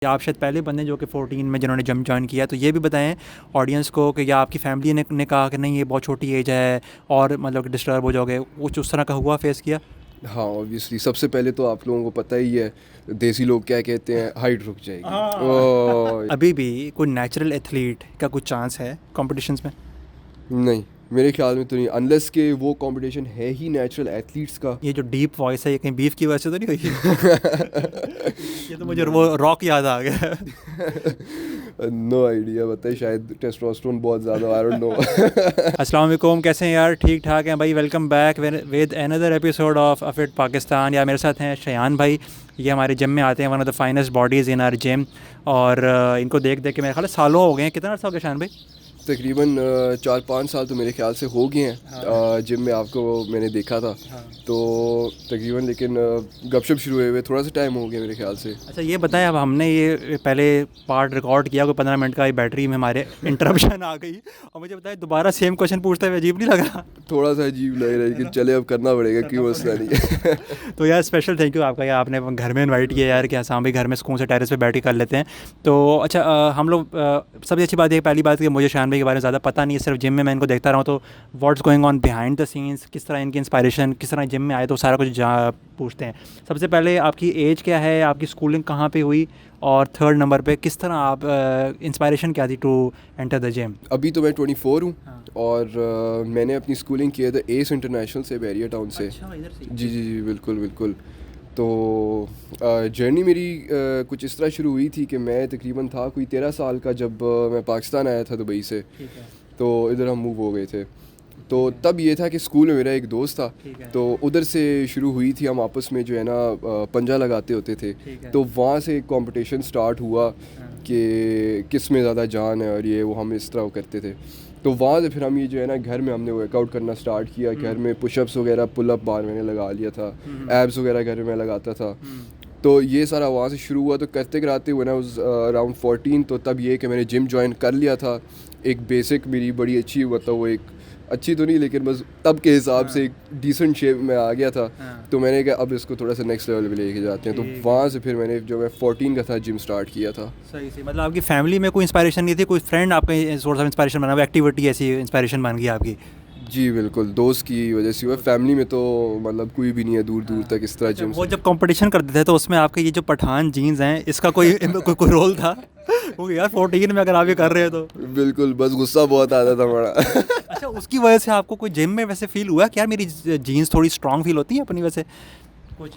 या आप शायद पहले बंदे जो कि 14 में जिन्होंने जिम जॉइन किया, तो ये भी बताएं ऑडियंस को कि या आपकी फैमिली ने कहा कि नहीं ये बहुत छोटी एज है और मतलब कि डिस्टर्ब हो जाओगे, कुछ उस तरह का हुआ फेस किया? हाँ, ऑब्वियसली सबसे पहले तो आप लोगों को पता ही है, देसी लोग क्या कहते हैं, हाइट रुक जाएगी। हाँ। ओह! अभी भी कोई नेचुरल एथलीट का कुछ चांस है कॉम्पिटिशन्स में? नहीं, मेरे ख्याल में तो नहीं, अनलेस के वो कंपटीशन है ही नेचुरल एथलीट्स का। ये जो डीप वॉइस है ये कहीं बीफ की वजह से तो नहीं हुई? ये तो मुझे वो रॉक याद आ गया। नो आइडिया, बताइए, शायद टेस्टोस्टेरोन बहुत ज़्यादा, आई डोंट नो। अस्सलाम वालेकुम, कैसे हैं यार? ठीक ठाक हैं भाई। Welcome back with another episode of अफिट पाकिस्तान। या मेरे साथ हैं शयान भाई, ये हमारे जिम में आते हैं, one of the finest bodies in are gym. और इनको देख देख के मेरे ख्याल है सालों हो गए हैं। कितना अर्सा हो गया शयान भाई? तकरीबन 4-5 साल तो मेरे ख्याल से हो गए हैं। हाँ। जिम में आपको मैंने देखा था, हाँ। तो तकरीबन, लेकिन गपशप शुरू हुए हुए थोड़ा सा टाइम हो गया मेरे ख्याल से। अच्छा ये बताएं, अब हमने ये पहले पार्ट रिकॉर्ड किया कोई 15 मिनट का, ये बैटरी में हमारे इंटरप्शन आ गई, और मुझे बताएं दोबारा सेम क्वेश्चन पूछते हुए अजीब नहीं लगा? थोड़ा सा अजीब लग रहा है कि चले अब करना पड़ेगा, क्यों मसला नहीं है। तो यार स्पेशल थैंक यू आपका, यार आपने घर में इनवाइट किया यार कि आसाम भाई घर में सुकून से टेरेस पे बैठ के कर लेते हैं। तो अच्छा हम लोग सबसे अच्छी बात है, पहली बात कि मुझे शान भाई के बारे में ज़्यादा पता नहीं है, सिर्फ जिम में मैं इनको देखता रहा हूँ, तो what's going on behind the scenes, किस तरह इनकी इंस्पायरेशन, किस तरह जिम में आए, तो सारा कुछ पूछते हैं। सबसे पहले आपकी एज क्या है, आपकी स्कूलिंग कहाँ पे हुई, और थर्ड नंबर पे किस तरह आप इंस्पायरेशन क्या थी टू एंटर द जिम? अभी तो मैं 24 हूँ। हाँ। और मैंने अपनी स्कूलिंग की है द एस इंटरनेशनल से, बैरिया टाउन से। अच्छा, इधर से? जी जी जी, बिल्कुल बिल्कुल। तो जर्नी मेरी कुछ इस तरह शुरू हुई थी कि मैं तकरीबन था कोई 13 साल का जब मैं पाकिस्तान आया था दुबई से। ठीक है। तो इधर हम मूव हो गए थे। तो तब ये था कि स्कूल में मेरा एक दोस्त था, ठीक है। तो उधर से शुरू हुई थी, हम आपस में जो है ना पंजा लगाते होते थे। ठीक है। तो वहाँ से एक कंपटीशन स्टार्ट हुआ हाँ। कि किस में ज़्यादा जान है, और ये वो हम इस तरह वो करते थे। तो वहाँ से फिर हम ये जो है ना घर में हमने वर्कआउट करना स्टार्ट किया। घर में पुशअप्स वगैरह, पुलअप बार मैंने लगा लिया था, एब्स वगैरह घर में लगाता था। तो ये सारा वहाँ से शुरू हुआ। तो करते कराते व्हेन आई वाज अराउंड 14, तो तब ये कि मैंने जिम ज्वाइन कर लिया था। एक बेसिक मेरी बड़ी अच्छी, मतलब वो एक अच्छी तो नहीं, लेकिन बस तब के हिसाब से एक डिसेंट शेप में आ गया था। हाँ। तो मैंने कहा अब इसको थोड़ा सा नेक्स्ट लेवल पे लेके जाते हैं। ठीक है। तो वहाँ से फिर मैंने, जो मैं 14 का था, जिम स्टार्ट किया था। सही सही, मतलब आपकी फैमिली में कोई इंस्पायरेशन नहीं थी, कोई फ्रेंड आपका सोर्स ऑफ इंस्पायरेशन बना, वो एक्टिविटी ऐसी इंस्पायरेशन बन गई आपकी? जी बिल्कुल, दोस्त की वजह से हुआ। फैमिली में तो मतलब कोई भी नहीं है दूर दूर तक इस तरह अच्छा, जिम वो से। जब कंपटीशन करते थे तो उसमें आपके ये जो पठान जीन्स हैं, इसका कोई रोल था? क्योंकि यार 14 में अगर आप ये कर रहे हो तो। बिल्कुल, बस गुस्सा बहुत आता था बड़ा। अच्छा, उसकी वजह से आपको कोई जिम में वैसे फील हुआ कि यार मेरी जीन्स थोड़ी स्ट्रांग फील होती है अपनी वजह से कुछ,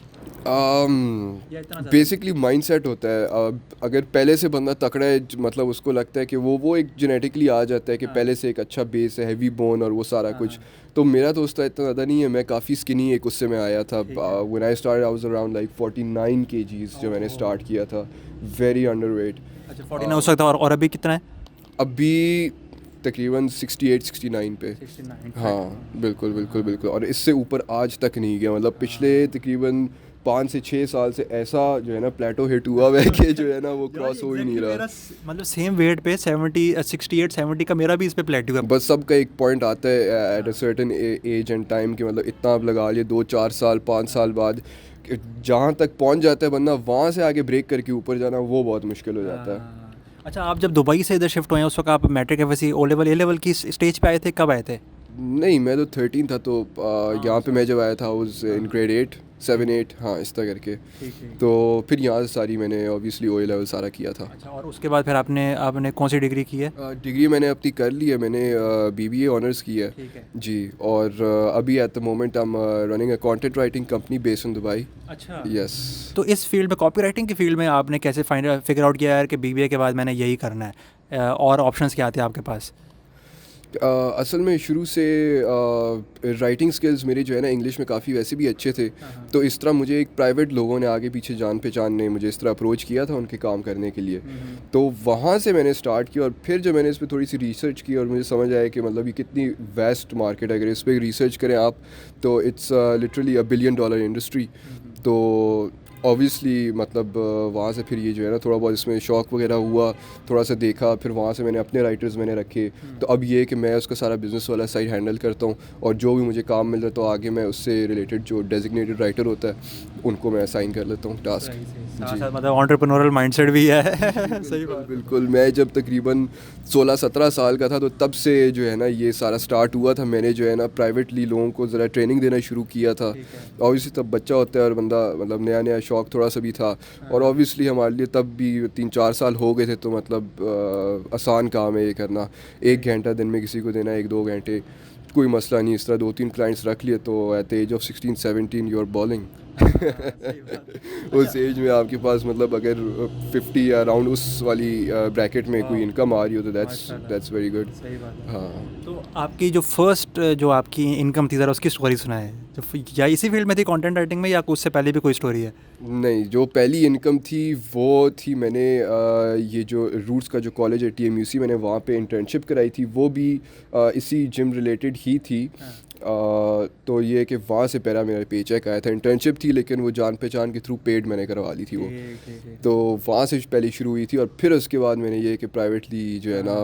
या इतना ज़्यादा? बेसिकली माइंड सेट होता है। अगर पहले से बंदा तकड़ा है, मतलब उसको लगता है कि वो एक जेनेटिकली आ जाता है कि हाँ। पहले से एक अच्छा बेस है, हैवी बोन और वो सारा हाँ, कुछ। हाँ। तो मेरा तो उसका इतना ज़्यादा नहीं है, मैं काफ़ी स्किनी एक उससे मैं आया था। ठीक है। When I start I was around like 49 KGs जो मैंने स्टार्ट किया था। Very underweight. अच्छा 14 हो सकता है, और अभी कितना है? अभी तकरीबन 68-69 पे। 69। हाँ बिल्कुल बिल्कुल बिल्कुल, और इससे ऊपर आज तक नहीं गया। मतलब पिछले तकरीबन 5 से 6 साल से ऐसा जो है ना प्लेटो हिट हुआ हुआ है कि जो है ना वो क्रॉस हो ही नहीं रहा। मतलब सेम वेट पे 68-70 का मेरा भी इस पे प्लेट्यू है। बस सबका एक पॉइंट आता है at a certain age and time कि मतलब इतना आप लगा लिए 2-4 साल 5 साल बाद, कि जहाँ तक पहुँच जाता है बंदा, वहाँ से आगे ब्रेक करके ऊपर जाना वो बहुत मुश्किल हो जाता है। हाँ। अच्छा, आप जब दुबई से इधर शिफ्ट हुए हैं उस वक्त आप matric F S C O level A level की स्टेज पे आए थे, कब आए थे? नहीं, मैं तो 13 था। तो यहाँ पे मैं जब आया था उस इन ग्रेड 8 7 8, हाँ इस तरह करके। ठीक है। तो फिर यहाँ से सारी मैंने ऑब्वियसली ओ लेवल सारा किया था। अच्छा, और उसके बाद फिर आपने आपने कौन सी डिग्री की है? डिग्री मैंने अपनी कर ली है, मैंने बीबीए ऑनर्स की है। ठीक है। जी। और अभी at the moment I am running a content writing company based in Dubai. अच्छा, यस। तो इस फील्ड में, कॉपी राइटिंग की फील्ड में आपने कैसे फिगर आउट किया यार कि बीबीए के बाद मैंने यही करना है, और ऑप्शंस क्या थे आपके पास? असल में शुरू से राइटिंग स्किल्स मेरे जो है ना इंग्लिश में काफ़ी वैसे भी अच्छे थे। हाँ। तो इस तरह मुझे एक प्राइवेट लोगों ने आगे पीछे जान पहचान ने मुझे इस तरह अप्रोच किया था उनके काम करने के लिए। तो वहाँ से मैंने स्टार्ट किया, और फिर जब मैंने इस पर थोड़ी सी रिसर्च की और मुझे समझ आया कि मतलब ये कितनी वेस्ट मार्केट है, अगर इस पर रिसर्च करें आप तो इट्स लिटरली $1 बिलियन इंडस्ट्री। तो ऑब्वियसली मतलब वहाँ से फिर ये जो है ना थोड़ा बहुत इसमें शौक वगैरह हुआ, थोड़ा सा देखा, फिर वहाँ से मैंने अपने राइटर्स मैंने रखे। तो अब ये है कि मैं उसका सारा बिज़नेस वाला साइड हैंडल करता हूँ, और जो भी मुझे काम मिल रहा है तो आगे मैं उससे रिलेटेड जो डेजिग्नेटेड राइटर होता है उनको मैं असाइन कर लेता हूँ टास्क। साथ साथ मतलब एंटरप्रेन्योरल माइंडसेट भी है। सही बिल्कुल बात। बिल्कुल। मैं जब तकरीबन 16-17 साल का था तो तब से जो है ना ये सारा स्टार्ट हुआ था। मैंने जो है ना प्राइवेटली लोगों को ज़रा ट्रेनिंग देना शुरू किया था। ठीक है। ऑब्वियसली तब बच्चा होता है और बंदा मतलब नया नया शौक थोड़ा सा भी था, और ऑब्वियसली हमारे लिए तब भी 3-4 साल हो गए थे, तो मतलब आसान काम है ये करना। 1 घंटा दिन में किसी को देना, 1-2 घंटे, कोई मसला नहीं। इस तरह 2-3 क्लाइंट्स रख लिए तो at the age of 16-17 you are bowling. सही बात। उस एज में आपके पास मतलब अगर 50 या अराउंड उस वाली ब्रैकेट में कोई इनकम आ रही हो तो दैट्स वेरी गुड। सही बात है। हाँ। तो आपकी जो फर्स्ट जो आपकी इनकम थी ज़रा उसकी स्टोरी सुनाए, या इसी फील्ड में थी कंटेंट राइटिंग में, या उससे पहले भी कोई स्टोरी है? नहीं, जो पहली इनकम थी वो थी मैंने ये जो रूट्स का जो कॉलेज है TMUC, मैंने वहाँ पे इंटर्नशिप कराई थी। वो भी इसी जिम रिलेटेड ही थी। तो ये कि वहाँ से पहला मेरा पे चेक आया था। इंटर्नशिप थी लेकिन वो जान पहचान के थ्रू पेड मैंने करवा ली थी वो। तो वहाँ से पहले शुरू हुई थी, और फिर उसके बाद मैंने ये कि प्राइवेटली जो है ना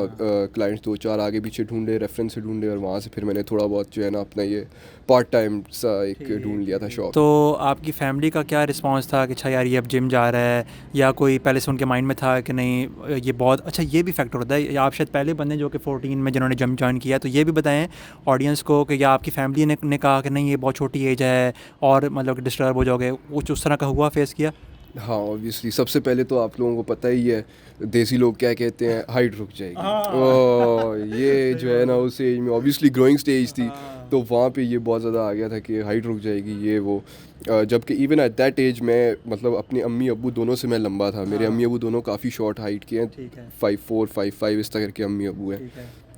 क्लाइंट्स 2-4 आगे पीछे ढूंढे, रेफरेंस से ढूंढे, और वहाँ से फिर मैंने थोड़ा बहुत जो है ना अपना ये पार्ट टाइम सा एक ढूंढ लिया था शौक। तो आपकी फैमिली का क्या रिस्पांस था कि अच्छा यार ये अब जिम जा रहा है, या कोई पहले से उनके माइंड में था कि नहीं ये बहुत अच्छा, ये भी फैक्टर होता है, या आप शायद पहले बंदे जो कि 14 में जिन्होंने जिम ज्वाइन किया, तो ये भी बताएं ऑडियंस को कि या आपकी फैमिली ने कहा कि नहीं ये बहुत छोटी एज है और मतलब डिस्टर्ब हो जाओगे, कुछ उस तरह का हुआ, फेस किया? हाँ ऑब्वियसली सबसे पहले तो आप लोगों को पता ही है देसी लोग क्या कहते हैं, हाइट रुक जाएगी। ओ ये जो है ना उस एज में ऑब्वियसली ग्रोइंग स्टेज थी, तो वहाँ पे ये बहुत ज़्यादा आ गया था कि हाइट रुक जाएगी ये वो। जबकि इवन एट दैट एज मैं मतलब अपने अम्मी अब्बू दोनों से मैं लंबा था। मेरे अम्मी अब्बू दोनों काफ़ी शॉर्ट हाइट के हैं, 5'4", 5'5" इस तरह के अम्मी अब्बू हैं।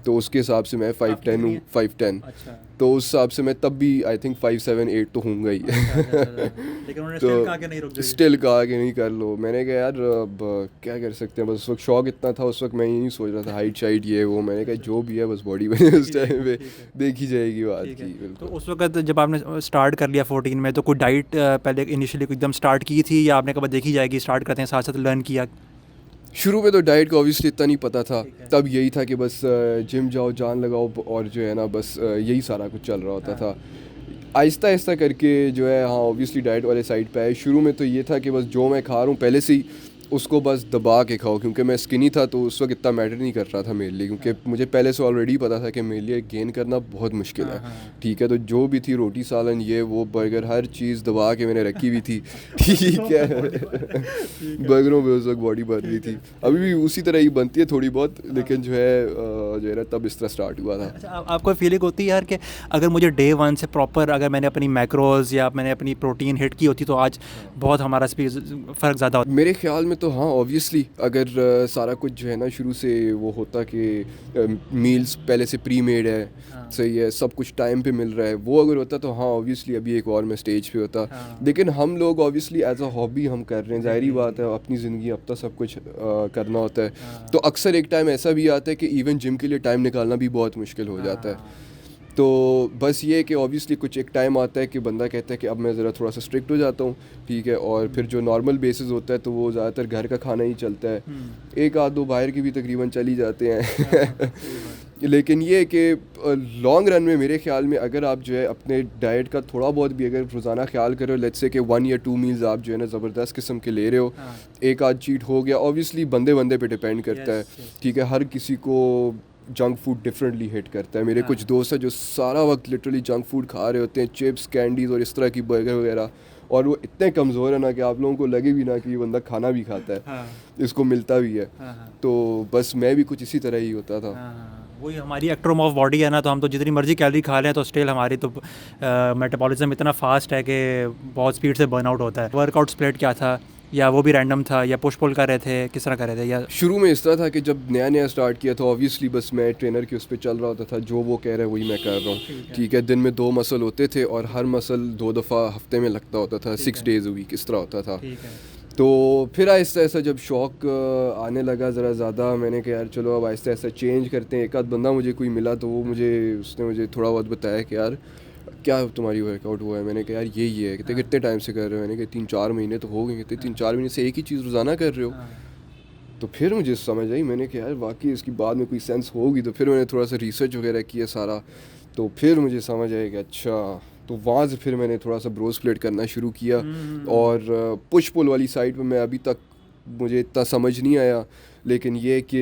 तो उसके हिसाब से मैं 5'10" हूँ, 5'10". अच्छा। तो उस हिसाब से मैं तब भी आई थिंक 5'7", 8" तो होऊंगा ही। लेकिन उन्होंने स्टिल कहा कि नहीं रुक तो जाइए। स्टिल कहा कि नहीं कर लो। मैंने कहा यार अब क्या कर सकते हैं, बस उस वक्त शौक इतना था, उस वक्त मैं ये नहीं सोच रहा था हाइट शाइट ये वो। मैंने कहा जो भी है बस बॉडी बने उस टाइम पे, देखी जाएगी बात की। तो बिल्कुल। उस वक्त जब आपने स्टार्ट कर लिया 14 में, तो कोई डाइट पहले इनिशियली एकदम स्टार्ट की थी, या आपने कहा देखी जाएगी स्टार्ट करते हैं, साथ साथ लर्न किया? शुरू में तो डाइट का ऑब्वियसली इतना नहीं पता था। तब यही था कि बस जिम जाओ, जान लगाओ, और जो है ना बस यही सारा कुछ चल रहा होता था। आहिस्ता आहिस्ता करके जो है हाँ ऑब्वियसली डाइट वाले साइड पे आए। शुरू में तो ये था कि बस जो मैं खा रहा हूँ पहले से ही उसको बस दबा के खाओ, क्योंकि मैं स्किनी था तो उस वक्त इतना मैटर नहीं कर रहा था मेरे लिए, क्योंकि मुझे पहले से ऑलरेडी पता था कि मेरे लिए गेन करना बहुत मुश्किल है। ठीक है, तो जो भी थी रोटी सालन ये वो बर्गर हर चीज़ दबा के मैंने रखी हुई थी। ठीक है। बर्गरों में उस वक्त बॉडी बन रही थी, अभी भी उसी तरह ही बनती है थोड़ी बहुत, लेकिन जो है ना तब इस तरह स्टार्ट हुआ था। अच्छा, आपको फीलिंग होती है यार कि अगर मुझे डे 1 से प्रॉपर अगर मैंने अपनी मैक्रोज या मैंने अपनी प्रोटीन हिट की होती तो आज बहुत हमारा फ़र्क ज़्यादा होता? मेरे ख्याल में तो हाँ ऑब्वियसली अगर सारा कुछ जो है ना शुरू से वो होता कि मील्स पहले से प्री मेड है, सही है, सब कुछ टाइम पे मिल रहा है, वो अगर होता तो हाँ ऑब्वियसली अभी एक और मैं स्टेज पे होता। लेकिन हम लोग ऑब्वियसली एज अ हॉबी हम कर रहे हैं, ज़ाहिरी बात है, अपनी ज़िंदगी अब तक सब कुछ करना होता है। तो अक्सर एक टाइम ऐसा भी आता है कि इवन जिम के लिए टाइम निकालना भी बहुत मुश्किल हो जाता है। तो बस ये कि ऑब्वियसली कुछ एक टाइम आता है कि बंदा कहता है कि अब मैं ज़रा थोड़ा सा स्ट्रिक्ट हो जाता हूँ, ठीक है, और फिर जो नॉर्मल बेसिस होता है तो वो ज़्यादातर घर का खाना ही चलता है। एक आध दो बाहर के भी तकरीबन चली जाते हैं। लेकिन ये कि लॉन्ग रन में मेरे ख्याल में अगर आप जो है अपने डाइट का थोड़ा बहुत भी अगर रोज़ाना ख्याल करो, लेट्स से कि 1 या 2 मील्स आप जो है ना ज़बरदस्त किस्म के ले रहे हो, एक आध चीट हो गया, ऑब्वियसली बंदे बंदे पे डिपेंड करता है। ठीक है, हर किसी को जंक फूड डिफरेंटली हिट करता है। मेरे कुछ दोस्त हैं जो सारा वक्त लिटरली जंक फूड खा रहे होते हैं, चिप्स, कैंडीज़ और इस तरह की बर्गर वगैरह, और वो इतने कमज़ोर है ना कि आप लोगों को लगे भी ना कि ये बंदा खाना भी खाता है, इसको मिलता भी है। तो बस मैं भी कुछ इसी तरह ही होता था। वही हमारी एक्ट्रोमॉर्फ बॉडी है ना, तो हम तो जितनी मर्जी कैलोरी खा लें तो स्टिल हमारी तो मेटाबॉलिज्म इतना फास्ट है कि बहुत स्पीड से बर्नआउट होता है। वर्कआउट स्प्लिट क्या था, या वो भी रैंडम था, या पुश पुल कर रहे थे, किस तरह कर रहे थे? या शुरू में इस तरह था कि जब नया नया स्टार्ट किया तो ऑब्वियसली बस मैं ट्रेनर के उस पर चल रहा होता था, जो वो कह रहे हैं वही मैं कर रहा हूँ। ठीक है, दिन में 2 मसल होते थे और हर मसल 2 दफ़ा हफ्ते में लगता होता था, 6 डेज़ अ वीक इस तरह होता था। तो फिर आहिस्ता आहिस्ता जब शौक आने लगा ज़रा ज़्यादा, मैंने कहा यार चलो अब आहिस्ता आहिस्ता चेंज करते हैं। एक आध बंदा मुझे कोई मिला तो वो उसने मुझे थोड़ा बहुत बताया कि यार क्या तुम्हारी वर्कआउट हुआ है? मैंने कहा यार ये है। कहते कितने टाइम से कर रहे हो? मैंने कहा 3-4 महीने तो हो गए। कहते 3-4 महीने से एक ही चीज़ रोज़ाना कर रहे हो? तो फिर मुझे समझ आई, मैंने कहा यार वाकई इसकी बाद में कोई सेंस होगी। तो फिर मैंने थोड़ा सा रिसर्च वगैरह किया सारा, तो फिर मुझे समझ आया कि अच्छा। तो वहाँ से फिर मैंने थोड़ा सा ब्रो स्प्लिट करना शुरू किया। और पुश पुल वाली साइड पे मैं अभी तक मुझे इतना समझ नहीं आया, लेकिन ये कि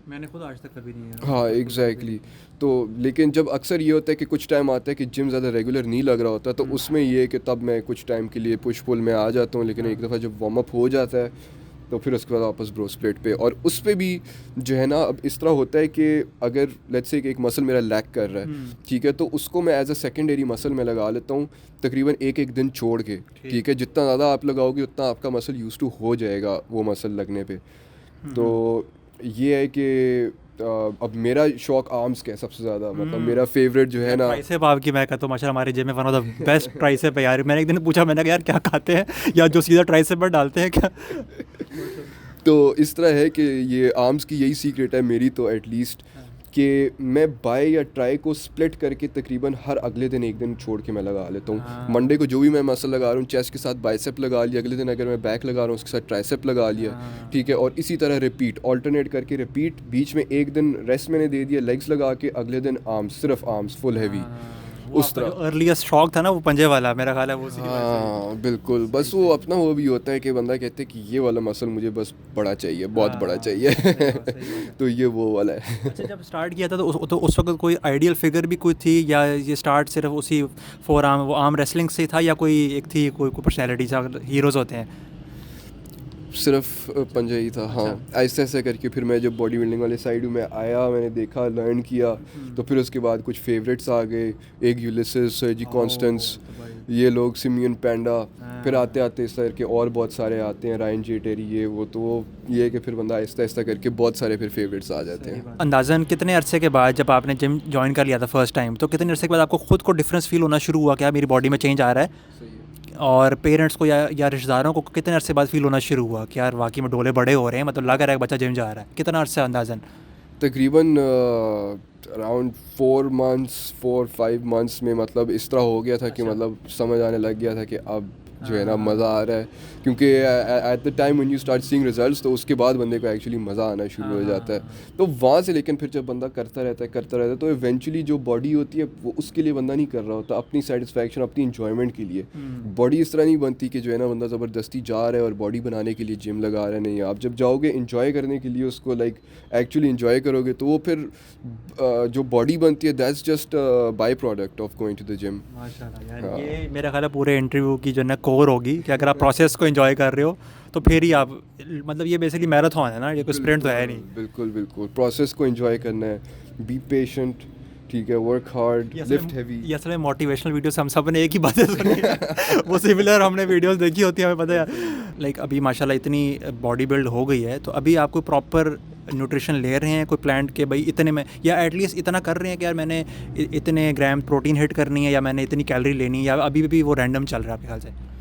मैंने खुद आज तक कभी नहीं हाँ एग्जैक्टली। तो लेकिन जब अक्सर ये होता है कि कुछ टाइम आता है कि जिम ज़्यादा रेगुलर नहीं लग रहा होता, तो उसमें ये है कि तब मैं कुछ टाइम के लिए पुश पुल में आ जाता हूँ। लेकिन एक दफ़ा जब वार्म अप हो जाता है तो फिर उसके बाद वापस ब्रो स्प्लिट पे। और उस पर भी जो है ना, अब इस तरह होता है कि अगर लेट्स से एक मसल मेरा लैक कर रहा है, ठीक है, तो उसको मैं एज अ सेकेंडरी मसल में लगा लेता हूँ तकरीबन एक दिन छोड़ के, ठीक है। जितना ज़्यादा आप लगाओगे उतना आपका मसल यूज टू हो जाएगा वो मसल लगने पे। तो ये है कि अब मेरा शौक आर्म्स का है सबसे ज़्यादा, मतलब मेरा फेवरेट जो है ना ट्राइसेप आपकी, मैं कहता हूँ माशाल्लाह हमारे जिम में one of the best tricep है यार। मैंने एक दिन पूछा, मैंने कहा यार क्या खाते हैं या जो सीधा ट्राइसेप पर डालते हैं क्या? तो इस तरह है कि ये आर्म्स की यही सीक्रेट है मेरी तो एटलीस्ट, कि मैं बाय या ट्राई को स्प्लिट करके तकरीबन हर अगले दिन एक दिन छोड़ के मैं लगा लेता हूँ। मंडे को जो भी मैं मसल लगा रहा हूँ, चेस्ट के साथ बाइसेप लगा लिया, अगले दिन अगर मैं बैक लगा रहा हूँ उसके साथ ट्राइसेप लगा लिया, ठीक है। और इसी तरह रिपीट, ऑल्टरनेट करके रिपीट। बीच में एक दिन रेस्ट मैंने दे दिया लेग्स लगा के, अगले दिन आर्म्स, सिर्फ आर्म्स फुल हैवी। उस तरह अर्लीस्ट शौक था ना वो पंजे वाला, मेरा ख्याल है वो उसी की वजह से। हाँ बिल्कुल, बस वो अपना वो भी होता है कि बंदा कहते हैं कि ये वाला मसल मुझे बस बड़ा चाहिए, बहुत बड़ा चाहिए। तो ये वो वाला है। अच्छा, जब स्टार्ट किया था तो उस वक्त कोई आइडियल फिगर भी कोई थी, या ये स्टार्ट सिर्फ उसी फोर आर्म वो आर्म रेसलिंग से था, या कोई एक थी कोई पर्सनैलिटी सा हीरोज़ होते हैं? सिर्फ पंजा ही था। हाँ, ऐसे ऐसे करके फिर मैं जब बॉडी बिल्डिंग वाले साइड में आया, मैंने देखा, लर्न किया, तो फिर उसके बाद कुछ फेवरेट्स आ गए। एक यूलिसेस, सर्जी कॉन्स्टेंस, ये लोग, सिमियन पैंडा। फिर आते आते इस तरह के और बहुत सारे आते हैं, रायन जे टेरी, ये वो। तो ये है कि फिर बंदा आहिस्ता आहिस्ता करके बहुत सारे फिर फेवरेट्स आ जाते हैं। अंदाज़न कितने अरसे के बाद जब आपने जिम ज्वाइन कर लिया था फर्स्ट टाइम, तो कितने अरसे के बाद आपको खुद को डिफरेंस फील होना शुरू हुआ, क्या मेरी बॉडी में चेंज आ रहा है? और पेरेंट्स को या रिश्तेदारों को कितने अरसे बाद फील होना शुरू हुआ कि यार वाकई में डोले बड़े हो रहे हैं, मतलब लग रहा है बच्चा जिम जा रहा है? कितना अरसा अंदाज़न? तकरीबन अराउंड 4-5 मंथ्स में मतलब इस तरह हो गया था कि मतलब समझ आने लग गया था कि अब जो है ना मज़ा आ रहा है। क्योंकि at the time when you start seeing results, तो उसके बाद बंदे को एक्चुअली मज़ा आना शुरू हो जाता है। तो वहाँ से लेकिन फिर जब बंदा करता रहता है तो इवेंचुअली जो बॉडी होती है वो उसके लिए बंदा नहीं कर रहा होता, अपनी सेटिस्फैक्शन, अपनी इंजॉयमेंट के लिए। बॉडी इस तरह नहीं बनती कि जो है ना बंदा ज़बरदस्ती जा रहा है और बॉडी बनाने के लिए जिम लगा रहा है। नहीं, आप जब जाओगे इंजॉय करने के लिए उसको, लाइक एक्चुअली इंजॉय करोगे, तो वो फिर जो बॉडी बनती है that's just by product of going to the gym. माशाल्लाह यार, ये मेरा ख्याल है पूरे इंटरव्यू की जो है ना कोर होगी कि अगर आप प्रोसेस को एंजॉय कर रहे हो तो फिर ही आप, मतलब ये बेसिकली मैराथन है ना, ये कोई स्प्रिंट तो है नहीं। बिल्कुल बिल्कुल, प्रोसेस को एंजॉय करना है, बी पेशेंट, ठीक है, वर्क हार्ड, लिफ्ट हैवी। ये असल में मोटिवेशनल वीडियोस हम सब ने एक ही बातें सुनी है। वो सिमिलर हमने वीडियोस देखी होती है, हमें पता है। लाइक अभी माशाल्लाह इतनी बॉडी बिल्ड हो गई है, तो अभी आप कोई प्रॉपर न्यूट्रिशन ले रहे हैं, कोई प्लान के भाई इतने में, या एटलीस्ट इतना कर रहे हैं कि यार मैंने इतने ग्राम प्रोटीन हिट करनी है, या मैंने इतनी कैलोरी लेनी है, या अभी भी वो रैंडम चल रहा है आपके ख्याल से?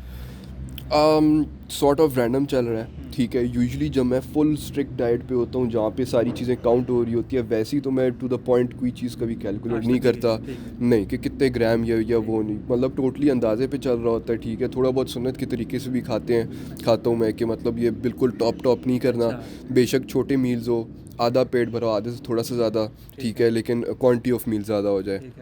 सॉर्ट ऑफ रैंडम चल रहा है, ठीक है। यूजुअली जब मैं फुल स्ट्रिक्ट डाइट पे होता हूँ जहाँ पे सारी चीज़ें काउंट हो रही होती है, वैसी तो मैं टू द पॉइंट कोई चीज़ कभी कैलकुलेट नहीं करता। नहीं कि कितने ग्राम या वो नहीं, मतलब टोटली अंदाजे पे चल रहा होता है, ठीक है। थोड़ा बहुत सुन्नत के तरीके से भी खाता हूँ मैं, कि मतलब ये बिल्कुल टॉप नहीं करना। बेशक छोटे मील्स हो, आधा पेट भरो, आधे से थोड़ा सा ज़्यादा, ठीक है, लेकिन क्वांटिटी ऑफ मील ज़्यादा हो जाए।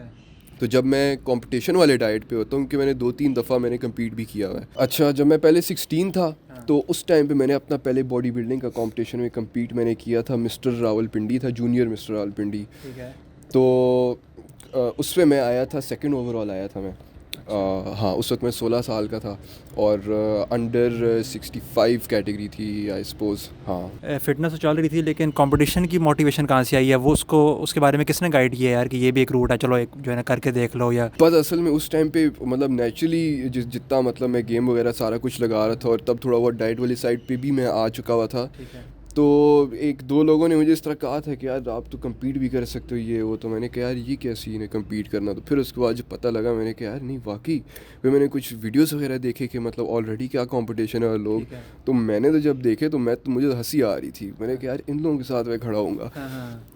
तो जब मैं कंपटीशन वाले डाइट पे होता हूँ, कि मैंने 2-3 दफ़ा मैंने कम्पीट भी किया हुआ है। अच्छा, जब मैं पहले 16 था, तो उस टाइम पे मैंने अपना पहले बॉडी बिल्डिंग का कंपटीशन में कम्पीट मैंने किया था। मिस्टर रावलपिंडी था, जूनियर मिस्टर रावलपिंडी। तो उसमें मैं आया था, सेकंड ओवरऑल आया था मैं। हाँ, उस वक्त मैं 16 साल का था, और अंडर 65 कैटेगरी थी आई सपोज। हाँ, फिटनेस तो चल रही थी, लेकिन कंपटीशन की मोटिवेशन कहाँ से आई है? वो उसके बारे में किसने गाइड किया यार कि ये भी एक रूट है, चलो एक जो है ना करके देख लो? या बस असल में उस टाइम पे मतलब नेचुरली जितना मतलब मैं गेम वगैरह सारा कुछ लगा रहा था, और तब थोड़ा बहुत डाइट वाली साइड पे भी मैं आ चुका हुआ था। तो 1-2 लोगों ने मुझे इस तरह कहा था कि यार आप तो कम्पीट भी कर सकते हो, ये वो। तो मैंने कहा यार ये क्या सीन है कम्पीट करना? तो फिर उसके बाद जब पता लगा, मैंने कहा यार नहीं वाकई। फिर मैंने कुछ वीडियोस वगैरह देखे कि मतलब ऑलरेडी क्या कंपटीशन है और लोग। तो मैंने तो जब देखे तो मुझे हंसी आ रही थी। मैंने कहा यार इन लोगों के साथ मैं खड़ा हूँगा।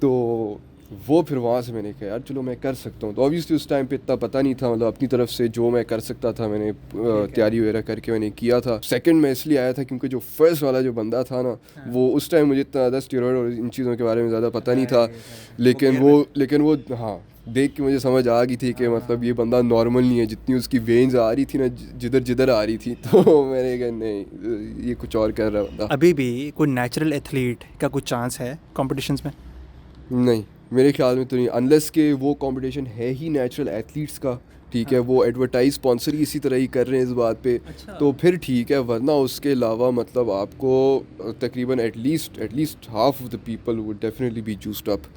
तो वो फिर वहाँ से मैंने कहा यार चलो मैं कर सकता हूँ। तो ऑब्वियसली उस टाइम पे इतना पता नहीं था, मतलब अपनी तरफ से जो मैं कर सकता था मैंने तैयारी वगैरह करके मैंने किया था। सेकंड में इसलिए आया था क्योंकि जो फर्स्ट वाला जो बंदा था ना, वो उस टाइम मुझे इतना ज़्यादा स्टेरॉइड और इन चीज़ों के बारे में ज़्यादा पता नहीं था, लेकिन वो हाँ देख के मुझे समझ आ गई थी कि मतलब ये बंदा नॉर्मल नहीं है। जितनी उसकी वेन्स आ रही थी ना, जिधर जिधर आ रही थी, तो मैंने कहा नहीं ये कुछ और कर रहा बंदा। अभी भी कोई नेचुरल एथलीट का कुछ चांस है कॉम्पिटिशन्स में? नहीं, मेरे ख्याल में तो नहीं, अनलेस के वो कंपटीशन है ही नेचुरल एथलीट्स का, ठीक है, वो एडवर्टाइज स्पॉन्सर ही इसी तरह ही कर रहे हैं इस बात पे, तो फिर ठीक है, वरना उसके अलावा मतलब आपको तकरीबन at least half of the people would definitely be juiced up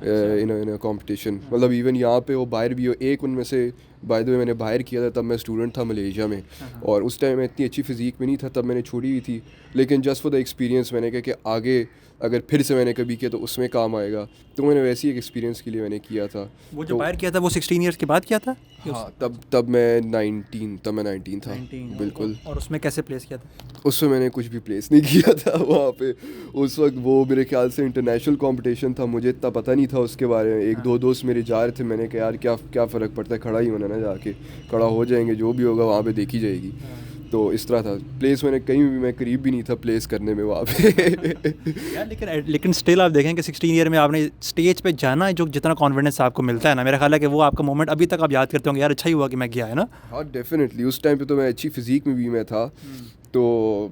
in a competition. मतलब इवन यहाँ पे वो बाहर भी हो, एक उनमें से बाय द वे मैंने बाहर किया था, तब मैं स्टूडेंट था मलेशिया में, और उस टाइम मैं इतनी अच्छी फिज़ीक में नहीं था, तब मैंने छोड़ी हुई थी, लेकिन जस्ट फॉर द एक्सपीरियंस मैंने कहा कि आगे अगर फिर से मैंने कभी किया तो उसमें काम आएगा, तो मैंने वैसे ही एक एक्सपीरियंस के लिए मैंने किया था। वो जो तो बाहर किया था वो 16 ईयर्स के बाद किया था? हाँ, तब मैं 19 था। 19 बिल्कुल। और उसमें कैसे प्लेस किया था? उसमें मैंने कुछ भी प्लेस नहीं किया था वहाँ पे। उस वक्त वो मेरे ख्याल से इंटरनेशनल कंपटीशन था, मुझे इतना पता नहीं था उसके बारे में। एक दो दोस्त मेरे जा रहे थे, मैंने कहा यार क्या फ़र्क पड़ता है, खड़ा ही होना ना, जाके खड़ा हो जाएंगे, जो भी होगा वहाँ पे देखी जाएगी। तो इस तरह था प्लेस, मैंने कहीं भी, मैं करीब भी नहीं था प्लेस करने में वहाँ पे। यार लेकिन स्टिल आप देखें कि 16 ईयर में आपने स्टेज पे जाना है, जो जितना कॉन्फिडेंस आपको मिलता है ना, मेरा ख्याल है कि वो आपका मोमेंट अभी तक आप याद करते होंगे, यार अच्छा ही हुआ कि मैं गया, है ना? हाँ डेफिनेटली, उस टाइम पे तो मैं अच्छी फिज़ीक में भी मैं था, तो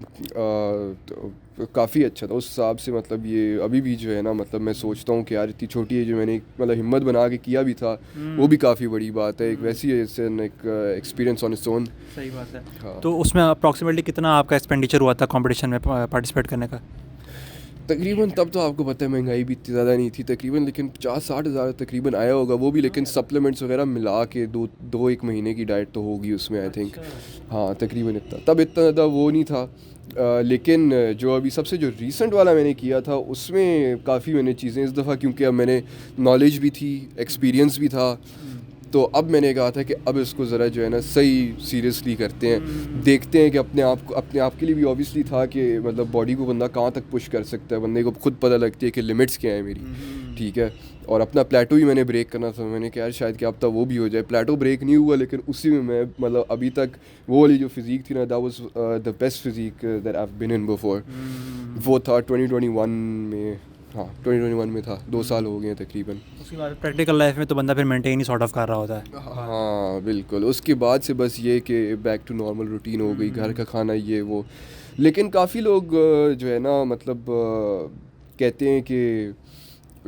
काफ़ी अच्छा था उस हिसाब से। मतलब ये अभी भी जो है ना, मतलब मैं सोचता हूँ कि यार इतनी छोटी एज में मैंने मतलब हिम्मत बना के किया भी था, वो भी काफ़ी बड़ी बात है। एक वैसी एक एक्सपीरियंस ऑन इट्स ओन। सही बात है। हाँ, तो उसमें अप्रॉक्सीमेटली कितना आपका एक्सपेंडिचर हुआ था कंपटीशन में पार्टिसिपेट करने का? तकरीबन तब तो आपको पता है महंगाई भी इतनी ज़्यादा नहीं थी, तकरीबन लेकिन 50-60 हज़ार तकरीबन आया होगा, वो भी लेकिन सप्लीमेंट्स वगैरह मिला के दो एक महीने की डाइट तो होगी उसमें आई थिंक। हाँ तकरीबन इतना, तब इतना ज़्यादा वो नहीं था। लेकिन जो अभी सबसे जो रीसेंट वाला मैंने किया था उसमें काफ़ी मैंने चीज़ें इस दफ़ा, क्योंकि अब मैंने नॉलेज भी थी, एक्सपीरियंस भी था, तो अब मैंने कहा था कि अब इसको ज़रा जो है ना सही सीरियसली करते हैं, देखते हैं कि अपने आप के लिए भी ऑब्वियसली था कि मतलब बॉडी को बंदा कहाँ तक पुश कर सकता है, बंदे को खुद पता लगती है कि लिमिट्स क्या है मेरी, ठीक है। और अपना प्लेटो ही मैंने ब्रेक करना था, मैंने कहा यार शायद क्या अब तक वो भी हो जाए। प्लेटो ब्रेक नहीं हुआ, लेकिन उसी में मैं मतलब अभी तक वो वाली जो फिज़ीक थी ना, that was the best physique that I have been in before. वो था 2021 में, हाँ 2021 में था, 2 साल हो गए हैं तकरीबन। उसके बाद प्रैक्टिकल लाइफ में तो बंदा फिर मेंटेन ही सॉर्ट ऑफ कर रहा होता है। हाँ बिल्कुल, उसके बाद से बस ये कि बैक टू नॉर्मल रूटीन हो गई, घर का खाना ये वो। लेकिन काफ़ी लोग जो है ना मतलब कहते हैं कि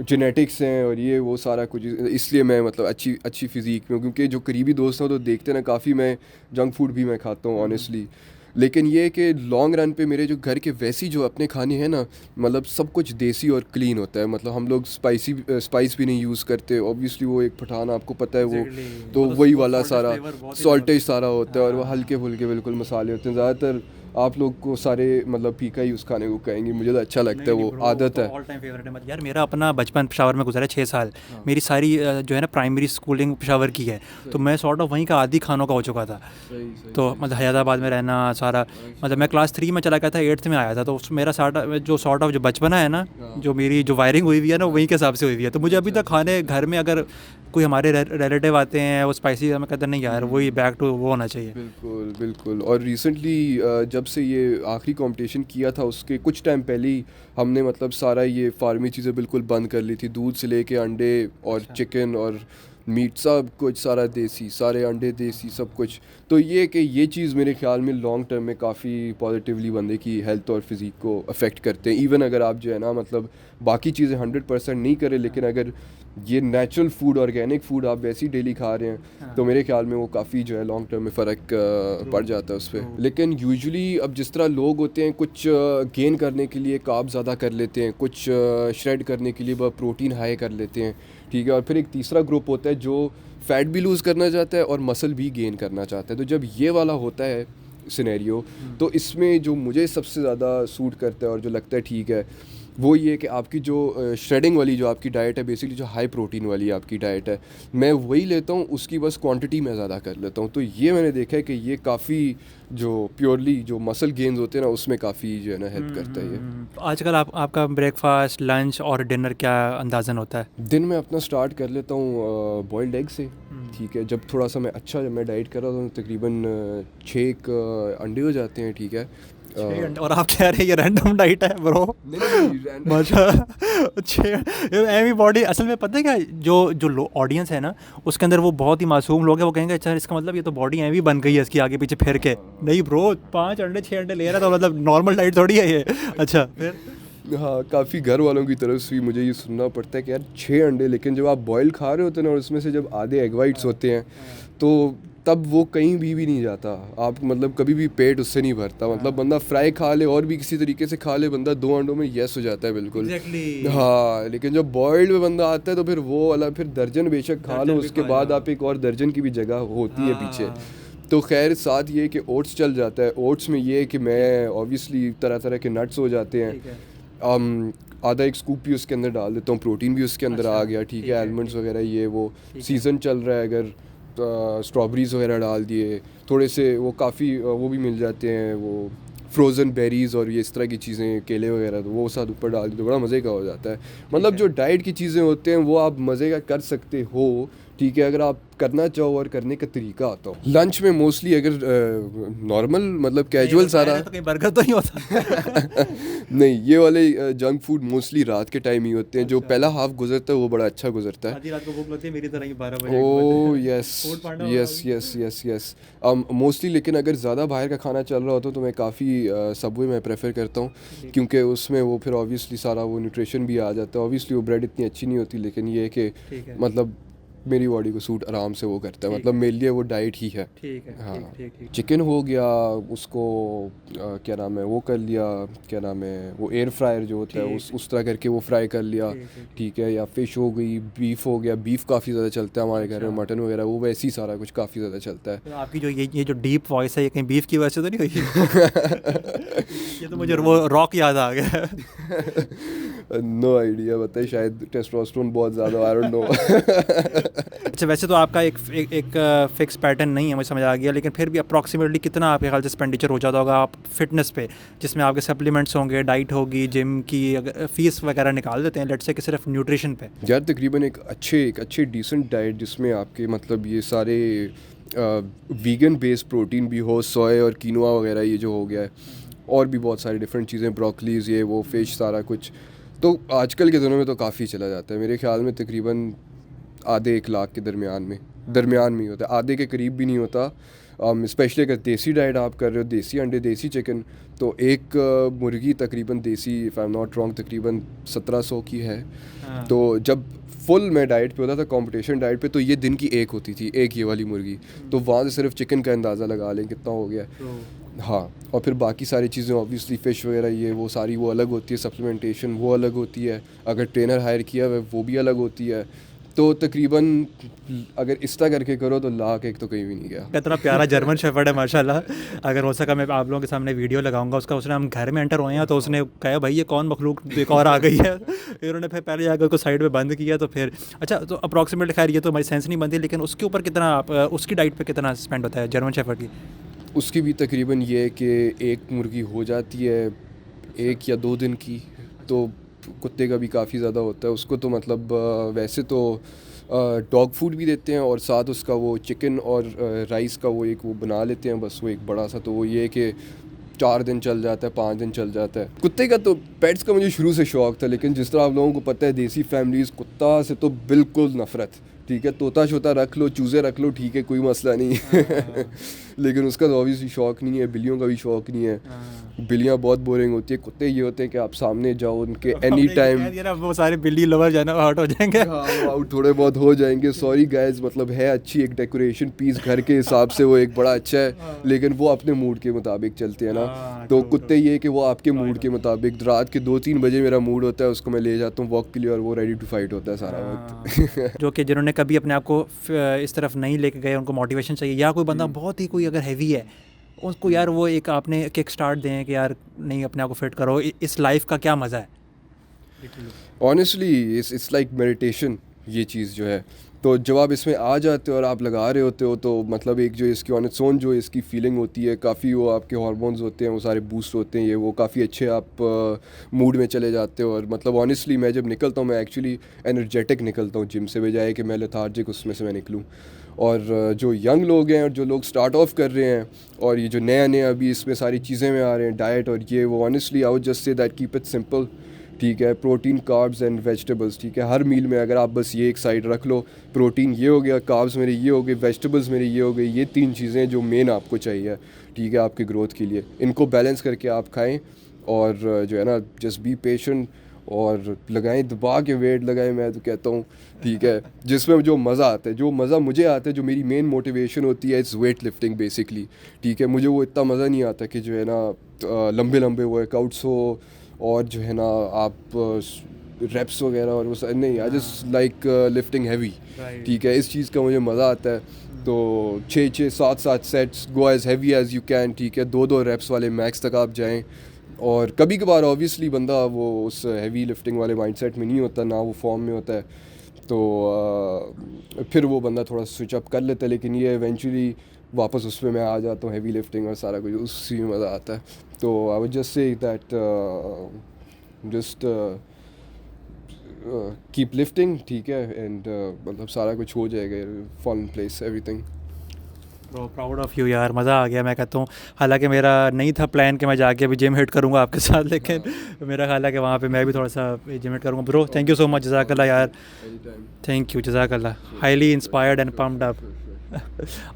जेनेटिक्स हैं और ये वो सारा कुछ, इसलिए मैं मतलब अच्छी फिज़ीक में हूँ, क्योंकि जो करीबी दोस्त हैं तो देखते हैं ना, काफ़ी मैं जंक फूड भी मैं खाता हूँ ऑनेस्टली। लेकिन ये कि लॉन्ग रन पे मेरे जो घर के वैसी जो अपने खाने हैं ना, मतलब सब कुछ देसी और क्लीन होता है। मतलब हम लोग स्पाइस भी नहीं यूज़ करते, ऑब्वियसली वो एक पठान आपको पता है वो, तो वही वाला सारा सॉल्टेज सारा होता है, और वो हल्के फुल्के बिल्कुल मसाले होते हैं। ज़्यादातर आप लोग को सारे मतलब फीका ही उस खाने को कहेंगे, मुझे तो अच्छा लगता है, वो आदत है। ऑल टाइम फेवरेट है। यार मेरा अपना बचपन पेशावर में गुजरा है 6 साल। मेरी सारी जो है ना प्राइमरी स्कूलिंग पेशावर की है, तो मैं सॉर्ट ऑफ वहीं का आदी खानों का हो चुका था। तो मतलब हैदराबाद में रहना सारा, मतलब मैं क्लास 3 में चला गया था, 8th में आया था, तो मेरा जो सॉर्ट ऑफ जो बचपना है ना, जो मेरी जो वायरिंग हुई हुई है ना, वहीं के हिसाब से हुई हुई है। तो मुझे अभी तक खाने घर में अगर कोई हमारे रिलेटिव आते हैं वो स्पाइसी, मैं कहता नहीं यार वही बैक टू वो होना चाहिए। बिल्कुल बिल्कुल। और रिसेंटली जब से ये आखिरी कंपटीशन किया था उसके कुछ टाइम पहले ही हमने मतलब सारा ये फार्मी चीज़ें बिल्कुल बंद कर ली थी, दूध से लेके अंडे और चिकन और मीट सब कुछ सारा देसी, सारे अंडे देसी सब कुछ। तो ये कि ये चीज़ मेरे ख्याल में लॉन्ग टर्म में काफ़ी पॉजिटिवली बंदे की हेल्थ और फिज़ीक को अफेक्ट करते हैं। इवन अगर आप जो है ना मतलब बाकी चीज़ें 100% नहीं करें, लेकिन अगर ये नेचुरल फूड, ऑर्गेनिक फूड आप वैसे ही डेली खा रहे हैं, तो मेरे ख्याल में वो काफ़ी जो है लॉन्ग टर्म में फ़र्क पड़ जाता है उस पर। लेकिन यूजुअली अब जिस तरह लोग होते हैं, कुछ गेन करने के लिए कार्ब ज़्यादा कर लेते हैं, कुछ श्रेड करने के लिए वह प्रोटीन हाई कर लेते हैं, ठीक है। और फिर एक तीसरा ग्रुप होता है जो फैट भी लूज़ करना चाहता है और मसल भी गेन करना चाहता है। तो जब ये वाला होता है सिनेरियो। तो इसमें जो मुझे सबसे ज़्यादा सूट करता है और जो लगता है ठीक है वो ये कि आपकी जो श्रेडिंग वाली जो आपकी डाइट है, बेसिकली जो हाई प्रोटीन वाली आपकी डाइट है, मैं वही लेता हूँ, उसकी बस क्वांटिटी मैं ज़्यादा कर लेता हूँ। तो ये मैंने देखा है कि ये काफ़ी जो प्योरली जो मसल गेन्स होते हैं ना उसमें काफ़ी जो है ना हेल्प करता है ये। तो आजकल आपका ब्रेकफास्ट, लंच और डिनर क्या अंदाज़न होता है? दिन में अपना स्टार्ट कर लेता हूँ बॉइल्ड एग से, ठीक है। जब थोड़ा सा जब मैं डाइट कर रहा हूँ तो तकरीबन 6 अंडे हो जाते हैं, ठीक है। और आप कह रहे हैं ये रैंडम डाइट है ब्रो? अच्छा, 6 एवी बॉडी असल में पता है क्या, जो लो ऑडियंस है ना उसके अंदर वो बहुत ही मासूम लोग हैं, वो कहेंगे अच्छा इसका मतलब ये तो बॉडी एवी बन गई है इसकी आगे पीछे फिर के। नहीं ब्रो, 5 अंडे 6 अंडे ले रहा था मतलब नॉर्मल डाइट थोड़ी है ये। अच्छा फिर? हाँ, काफ़ी घर वालों की तरफ से भी मुझे ये सुनना पड़ता है कि यार 6 अंडे, लेकिन जब आप बॉयल खा रहे होते हैं ना और उसमें से जब आधे एग वाइट्स होते हैं तो तब वो कहीं भी नहीं जाता। आप मतलब कभी भी पेट उससे नहीं भरता। मतलब बंदा फ्राई खा ले और भी किसी तरीके से खा ले, बंदा 2 अंडों में यस हो जाता है बिल्कुल। हाँ, लेकिन जब बॉइल्ड में बंदा आता है तो फिर वो वाला फिर दर्जन बेशक खा लो, उसके बाद आप एक और दर्जन की भी जगह होती है पीछे। तो खैर साथ ये कि ओट्स चल जाता है। ओट्स में ये है कि मैं ऑब्वियसली तरह तरह के नट्स हो जाते हैं, आधा एक स्कूप भी उसके अंदर डाल देता हूँ, प्रोटीन भी उसके अंदर आ गया, ठीक है। आलमंड्स वगैरह ये वो सीज़न चल रहा है, अगर स्ट्रॉबेरीज़ वगैरह डाल दिए थोड़े से, वो काफ़ी वो भी मिल जाते हैं, वो फ्रोज़न बेरीज़ और ये इस तरह की चीज़ें, केले वगैरह, तो वो साथ ऊपर डाल दिए तो बड़ा मज़े का हो जाता है। मतलब जो डाइट की चीज़ें होते हैं वो आप मज़े का कर सकते हो, ठीक है, अगर आप करना चाहो और करने का तरीका आता हो। लंच में मोस्टली अगर नॉर्मल मतलब कैजुअल सारा तो कहीं बर्गर तो नहीं होता? नहीं, ये वाले जंक फूड मोस्टली रात के टाइम ही होते हैं। जो पहला हाफ गुजरता है वो बड़ा अच्छा गुजरता है। आधी रात को भूख लगती है मेरी तरह ही 12 बजे। Oh yes yes yes yes yes mostly. लेकिन अगर ज़्यादा बाहर का खाना चल रहा होता तो मैं काफ़ी सबवे में प्रेफर करता हूँ, क्योंकि उसमें वो फिर ऑब्वियसली सारा वो न्यूट्रिशन भी आ जाता है। ऑब्वियसली वो ब्रेड इतनी अच्छी नहीं होती, लेकिन ये है कि मतलब मेरी बॉडी को सूट आराम से वो करता है, मतलब मेरे लिए वो डाइट ही है। ठीक है, हाँ, ठीक। चिकन हो गया, उसको क्या नाम है वो कर लिया, क्या नाम है वो एयर फ्रायर जो होता है उस तरह करके वो फ्राई कर लिया, ठीक है। या फिश हो गई, बीफ हो गया, बीफ काफ़ी ज़्यादा चलता है हमारे घर में, मटन वगैरह वो वैसे ही सारा कुछ काफ़ी ज़्यादा चलता है। तो आपकी जो ये जो डीप वॉइस है ये कहीं बीफ की वजह से तो नहीं हुई? ये तो मुझे वो रॉक याद आ गया। नो आइडिया, बताइए, शायद टेस्टोस्टेरोन बहुत ज़्यादा, आई डोंट नो। अच्छा, वैसे तो आपका एक फिक्स पैटर्न नहीं है, मुझे समझ आ गया, लेकिन फिर भी अप्रॉक्सीमेटली कितना आपके ख्याल से एक्सपेंडिचर हो जाता होगा आप फिटनेस पे, जिसमें आपके सप्लीमेंट्स होंगे, डाइट होगी, जिम की अगर फीस वगैरह निकाल देते हैं लेट्स से कि सिर्फ न्यूट्रिशन पे? यार तकरीबन एक अच्छे डिसेंट डाइट जिसमें आपके मतलब ये सारे वीगन बेस्ड प्रोटीन भी हो, सोया और कीनोआ वगैरह ये जो हो गया है, और भी बहुत सारी डिफरेंट चीज़ें, ब्रोकलीज ये वो फिश सारा कुछ, तो आजकल के दिनों में तो काफ़ी चला जाता है। मेरे ख्याल में तकरीबन आधे 1 लाख के दरमियान में ही होता है, आधे के करीब भी नहीं होता। स्पेशली अगर देसी डाइट आप कर रहे हो, देसी अंडे, देसी चिकन, तो एक मुर्गी तकरीबन देसी, if I am not wrong, तकरीबन 1700 की है। तो जब फुल मैं डाइट पे होता था, कंपटीशन डाइट पे, तो ये दिन की एक होती थी, एक ये वाली मुर्गी। तो वहाँ से सिर्फ चिकन का अंदाज़ा लगा लें कितना हो गया। हाँ, और फिर बाकी सारी चीज़ें ऑब्वियसली फ़िश वगैरह ये वो सारी वो अलग होती है, सप्लीमेंटेशन वो अलग होती है, अगर ट्रेनर हायर किया हुआ वो भी अलग होती है। तो तकरीबन अगर इस तरह करके करो तो लाख एक तो कहीं भी नहीं गया। कितना प्यारा जर्मन शेफर्ड है माशाल्लाह। अगर हो सका मैं आप लोगों के सामने वीडियो लगाऊंगा उसका। उसने हम घर में एंटर हुए हैं तो उसने कहा भाई ये कौन मखलूक एक और आ गई है। फिर उन्होंने फिर पहले जाकर उसको साइड में बंद किया। तो फिर अच्छा, तो अप्रॉक्सीमेटली खैर ये तो हमारी सेंस नहीं बनती, लेकिन उसके ऊपर कितना उसकी डाइट पे कितना स्पेंड होता है जर्मन शेफर्ड की? उसकी भी तकरीबन ये है कि एक मुर्गी हो जाती है 1 या 2 दिन की, तो कुत्ते का भी काफ़ी ज़्यादा होता है। उसको तो मतलब वैसे तो डॉग फूड भी देते हैं और साथ उसका वो चिकन और राइस का वो एक वो बना लेते हैं, बस वो एक बड़ा सा। तो वो ये है कि 4 दिन चल जाता है, 5 दिन चल जाता है। कुत्ते का तो पेट्स का मुझे शुरू से शौक़ था, लेकिन जिस तरह आप लोगों को पता है देसी फैमिलीज़, कुत्ता से तो बिल्कुल नफ़रत, ठीक है। तोता शोता रख लो, चूज़े रख लो, ठीक है, कोई मसला नहीं है। लेकिन उसका तो ऑब्वियसली शौक़ नहीं है। बिल्लियों का भी शौक़ नहीं है, बिल्लियाँ बहुत बोरिंग होती है। कुत्ते ये होते हैं कि आप सामने जाओ उनके एनी टाइम, वो सारे बिल्ली लवर जाना आउट हो जाएंगे। आउट थोड़े बहुत हो जाएंगे, सॉरी गाइस, मतलब है अच्छी एक डेकोरेशन पीस घर के हिसाब से, वो एक बड़ा अच्छा है, लेकिन वो अपने मूड के मुताबिक चलते हैं ना। तो कुत्ते ये है कि वो आपके मूड के मुताबिक, रात के 2-3 बजे मेरा मूड होता है, उसको मैं ले जाता हूँ वॉक के लिए और वो रेडी टू फाइट होता है सारा वक्त। जो कि जिन्होंने कभी अपने आप को इस तरफ नहीं लेके गए, उनको मोटिवेशन चाहिए, या कोई बंदा बहुत ही कोई अगर हैवी है उसको यार वो एक आपने किक स्टार्ट दें कि यार नहीं अपने आप को फिट करो, इस लाइफ का क्या मज़ा है literally. Honestly it's like meditation ये चीज़ जो है। तो जब आप इसमें आ जाते हो और आप लगा रहे होते हो तो मतलब एक जो इसकी ऑन इट्स ओन जो इसकी फीलिंग होती है, काफ़ी वो आपके हार्मोन्स होते हैं वो सारे बूस्ट होते हैं, ये वो काफ़ी अच्छे आप मूड में चले जाते हो। और मतलब ऑनेस्टली मैं जब निकलता हूँ मैं एक्चुअली एनर्जेटिक निकलता हूँ जिम से, बजाय कि मैं लेथार्जिक उसमें से मैं निकलूँ। और जो यंग लोग हैं और जो लोग स्टार्ट ऑफ कर रहे हैं और ये जो नया नया अभी इसमें सारी चीज़ें में आ रहे हैं डाइट और ये वो, honestly I would just say that keep it simple. ठीक है, प्रोटीन कार्ब्स एंड वेजिटेबल्स, ठीक है, हर मील में अगर आप बस ये एक साइड रख लो, प्रोटीन ये हो गया, कार्ब्स मेरे ये हो गए, वेजिटेबल्स मेरे ये हो गए, ये 3 चीज़ें जो मेन आपको चाहिए, ठीक है, आपकी ग्रोथ के लिए, इनको बैलेंस करके आप खाएं। और जो है ना जस्ट बी पेशेंट और लगाएं, दबा के वेट लगाएं, मैं तो कहता हूँ, ठीक है, जिसमें जो मज़ा आता है, जो मज़ा मुझे आता है, जो मेरी मेन मोटिवेशन होती है, इट्स वेट लिफ्टिंग बेसिकली। ठीक है, मुझे वो इतना मज़ा नहीं आता कि जो है ना लंबे लंबे वर्कआउट्स हो और जो है ना आप रेप्स वगैरह और वो नहीं, I just like lifting heavy. ठीक है, इस चीज़ का मुझे मज़ा आता है। तो 6-7 sets, go as heavy as you can, ठीक है, 2-2 रेप्स वाले मैक्स तक आप जाएं। और कभी कभार ऑब्वियसली बंदा वो उस हैवी लिफ्टिंग वाले माइंडसेट में नहीं होता, ना वो फॉर्म में होता है, तो फिर वो बंदा थोड़ा स्विच अप कर लेता है, लेकिन ये इवेंचुअली वापस उस पर मैं आ जाता हूँ, हैवी लिफ्टिंग और सारा कुछ उसी में मज़ा आता है। तो I would just say that just keep lifting, ठीक है, एंड मतलब सारा कुछ हो जाएगा, fall in place everything. Bro proud of you यार, मज़ा आ गया। मैं कहता हूँ हालांकि मेरा नहीं था प्लान कि मैं जाके अभी जिम हिट करूँगा आपके साथ, लेकिन मेरा ख्याल है कि वहाँ पे मैं भी थोड़ा सा जिम हिट करूँगा। Bro thank you so much, जज़ाकल्लाह यार, थैंक यू, जज़ाकल्लाह, highly inspired and pumped up.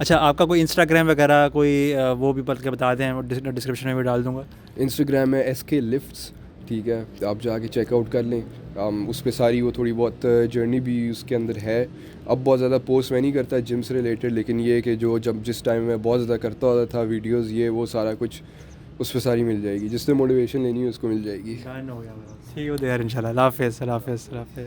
अच्छा आपका कोई इंस्टाग्राम वगैरह कोई वो भी बल्कि बता दें, डिस्क्रिप्शन में भी डाल दूँगा। इंस्टाग्राम में SK लिफ्ट्स, ठीक है, आप जाके चेकआउट कर लें। उस पर सारी वो थोड़ी बहुत जर्नी भी उसके अंदर है। अब बहुत ज़्यादा पोस्ट मैं नहीं करता जिम से रिलेटेड, लेकिन ये कि जो जब जिस टाइम मैं बहुत ज़्यादा करता होता था वीडियोस ये वो सारा कुछ उस पर सारी मिल जाएगी, जिससे मोटिवेशन लेनी है उसको मिल जाएगी। सी यू देयर इंशाल्लाह। अल्लाह हाफ़िज़, अल्लाह हाफ़िज़, अल्लाह हाफ़िज़।